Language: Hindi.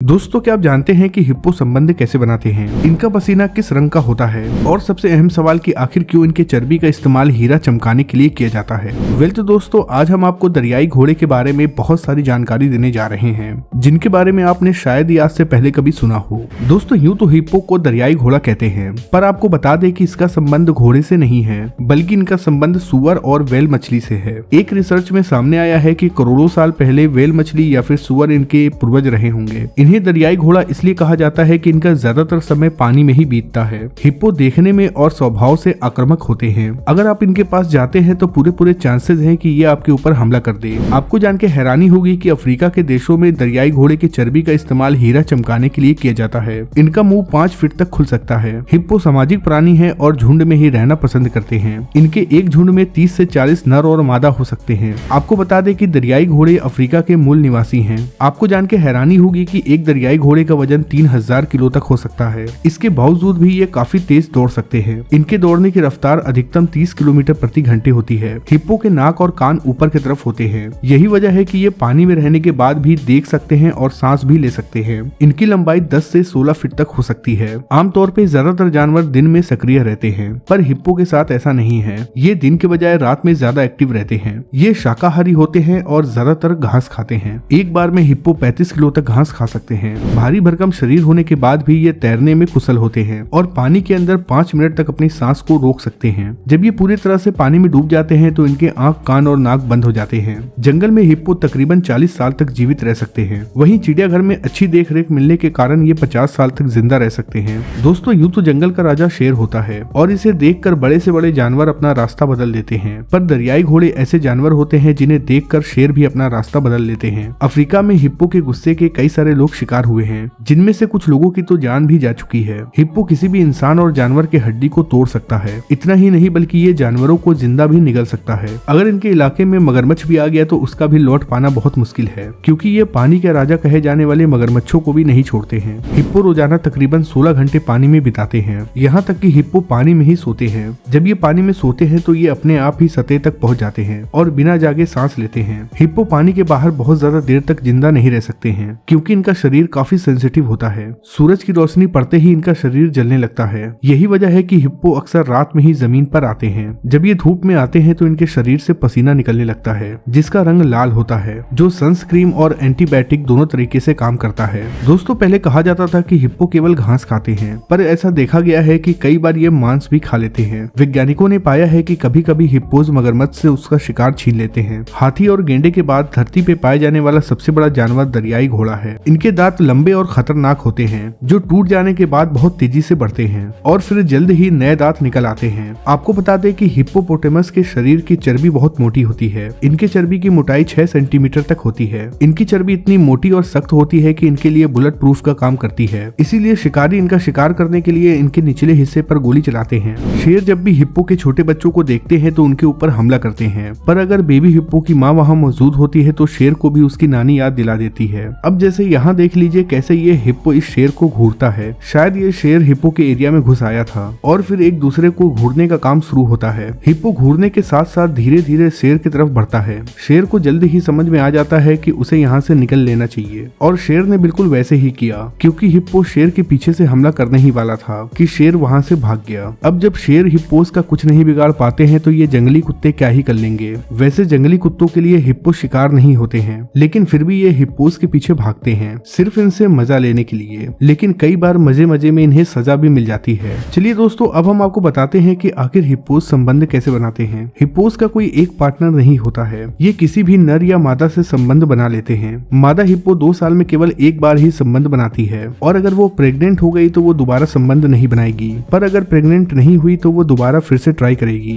दोस्तों, क्या आप जानते हैं कि हिप्पो संबंध कैसे बनाते हैं? इनका पसीना किस रंग का होता है? और सबसे अहम सवाल कि आखिर क्यों इनके चर्बी का इस्तेमाल हीरा चमकाने के लिए किया जाता है? तो दोस्तों, आज हम आपको दरियाई घोड़े के बारे में बहुत सारी जानकारी देने जा रहे हैं, जिनके बारे में आपने शायद ही आज से पहले कभी सुना हो। दोस्तों, यूं तो हिप्पो को दरियाई घोड़ा कहते हैं, पर आपको बता दें कि इसका संबंध घोड़े से नहीं है, बल्कि इनका संबंध सुअर और व्हेल मछली से है। एक रिसर्च में सामने आया है कि करोड़ों साल पहले व्हेल मछली या फिर सुअर इनके पूर्वज रहे होंगे। इन्हें दरियाई घोड़ा इसलिए कहा जाता है कि इनका ज्यादातर समय पानी में ही बीतता है। हिप्पो देखने में और स्वभाव से आक्रामक होते हैं। अगर आप इनके पास जाते हैं तो पूरे चांसेस हैं कि ये आपके ऊपर हमला कर दे। आपको जान के हैरानी होगी कि अफ्रीका के देशों में दरियाई घोड़े की चर्बी का इस्तेमाल हीरा चमकाने के लिए किया जाता है। इनका मुंह 5 फीट तक खुल सकता है। हिप्पो सामाजिक प्राणी है और झुंड में ही रहना पसंद करते हैं। इनके एक झुंड में 30 से 40 नर और मादा हो सकते हैं। आपको बता दें कि दरियाई घोड़े अफ्रीका के मूल निवासी हैं। आपको जान के हैरानी होगी कि एक दरियाई घोड़े का वजन 3000 किलो तक हो सकता है। इसके बावजूद भी ये काफी तेज दौड़ सकते हैं। इनके दौड़ने की रफ्तार अधिकतम 30 किलोमीटर प्रति घंटे होती है। हिप्पो के नाक और कान ऊपर की तरफ होते हैं। यही वजह है कि ये पानी में रहने के बाद भी देख सकते हैं और सांस भी ले सकते हैं। इनकी लंबाई 10 से 16 फीट तक हो सकती है। आमतौर पर ज्यादातर जानवर दिन में सक्रिय रहते हैं, पर हिप्पो के साथ ऐसा नहीं है। ये दिन के बजाय रात में ज्यादा एक्टिव रहते हैं। ये शाकाहारी होते हैं और ज्यादातर घास खाते हैं। एक बार में हिप्पो 35 किलो तक घास खा सकते हैं। भारी भरकम शरीर होने के बाद भी ये तैरने में कुशल होते हैं और पानी के अंदर 5 मिनट तक अपनी सांस को रोक सकते हैं। जब ये पूरी तरह से पानी में डूब जाते हैं तो इनके आंख, कान और नाक बंद हो जाते हैं। जंगल में हिप्पो तकरीबन 40 साल तक जीवित रह सकते हैं। वहीं चिड़ियाघर में अच्छी देखरेख मिलने के कारण ये 50 साल तक जिंदा रह सकते हैं। दोस्तों, यूं तो जंगल का राजा शेर होता है और इसे देखकर बड़े से बड़े जानवर अपना रास्ता बदल देते हैं, पर दरियाई घोड़े ऐसे जानवर होते हैं जिन्हें देखकर शेर भी अपना रास्ता बदल लेते हैं। अफ्रीका में हिप्पो के गुस्से के कई सारे लोग शिकार हुए हैं, जिनमें से कुछ लोगों की तो जान भी जा चुकी है। हिप्पो किसी भी इंसान और जानवर के हड्डी को तोड़ सकता है। इतना ही नहीं बल्कि ये जानवरों को जिंदा भी निगल सकता है। अगर इनके इलाके में मगरमच्छ भी आ गया तो उसका भी लौट पाना बहुत मुश्किल है, क्योंकि ये पानी के राजा कहे जाने वाले मगरमच्छों को भी नहीं छोड़ते हैं। हिप्पो रोजाना तकरीबन 16 घंटे पानी में बिताते हैं। यहाँ तक कि हिप्पो पानी में ही सोते हैं। जब ये पानी में सोते हैं तो ये अपने आप ही सतह तक पहुँच जाते हैं और बिना जागे सांस लेते हैं। हिप्पो पानी के बाहर बहुत ज्यादा देर तक जिंदा नहीं रह सकते हैं, क्योंकि इनका शरीर काफी सेंसिटिव होता है। सूरज की रोशनी पड़ते ही इनका शरीर जलने लगता है। यही वजह है कि हिप्पो अक्सर रात में ही जमीन पर आते हैं। जब ये धूप में आते हैं तो इनके शरीर से पसीना निकलने लगता है, जिसका रंग लाल होता है, जो सनस्क्रीन और एंटीबायोटिक दोनों तरीके से काम करता है। दोस्तों, पहले कहा जाता था कि हिप्पो केवल घास खाते हैं, पर ऐसा देखा गया है कि कई बार ये मांस भी खा लेते हैं। वैज्ञानिकों ने पाया है कि कभी कभी हिप्पोज मगरमच्छ से उसका शिकार छीन लेते हैं। हाथी और गेंडे के बाद धरती पे पाए जाने वाला सबसे बड़ा जानवर दरियाई घोड़ा है। इनके दांत लंबे और खतरनाक होते हैं, जो टूट जाने के बाद बहुत तेजी से बढ़ते हैं और फिर जल्द ही नए दांत निकल आते हैं। आपको बता दें कि हिप्पोपोटेमस के शरीर की चर्बी बहुत मोटी होती है। इनके चर्बी की मोटाई 6 सेंटीमीटर तक होती है। इनकी चर्बी इतनी मोटी और सख्त होती है कि इनके लिए बुलेट प्रूफ का काम करती है। इसीलिए शिकारी इनका शिकार करने के लिए इनके निचले हिस्से पर गोली चलाते हैं। शेर जब भी हिप्पो के छोटे बच्चों को देखते हैं तो उनके ऊपर हमला करते हैं, पर अगर बेबी हिप्पो की माँ वहाँ मौजूद होती है तो शेर को भी उसकी नानी याद दिला देती है। अब जैसे यहाँ देख लीजिए कैसे ये हिप्पो इस शेर को घूरता है। शायद ये शेर हिप्पो के एरिया में घुस आया था और फिर एक दूसरे को घूरने का काम शुरू होता है। हिप्पो घूरने के साथ साथ धीरे धीरे शेर की तरफ बढ़ता है। शेर को जल्द ही समझ में आ जाता है कि उसे यहाँ से निकल लेना चाहिए और शेर ने बिल्कुल वैसे ही किया, क्योंकि हिप्पो शेर के पीछे से हमला करने ही वाला था कि शेर वहाँ से भाग गया। अब जब शेर हिप्पोस का कुछ नहीं बिगाड़ पाते हैं तो ये जंगली कुत्ते क्या ही कर लेंगे। वैसे जंगली कुत्तों के लिए हिप्पो शिकार नहीं होते हैं, लेकिन फिर भी ये हिप्पोस के पीछे भागते हैं सिर्फ इनसे मजा लेने के लिए। लेकिन कई बार मजे मजे में इन्हें सजा भी मिल जाती है। चलिए दोस्तों, अब हम आपको बताते हैं कि आखिर हिप्पोस संबंध कैसे बनाते हैं। हिप्पोस का कोई एक पार्टनर नहीं होता है। ये किसी भी नर या मादा से संबंध बना लेते हैं। मादा हिप्पो 2 साल में केवल एक बार ही संबंध बनाती है और अगर वो प्रेग्नेंट हो गई तो वो दोबारा संबंध नहीं बनाएगी, पर अगर प्रेग्नेंट नहीं हुई तो वो दोबारा फिर से ट्राई करेगी।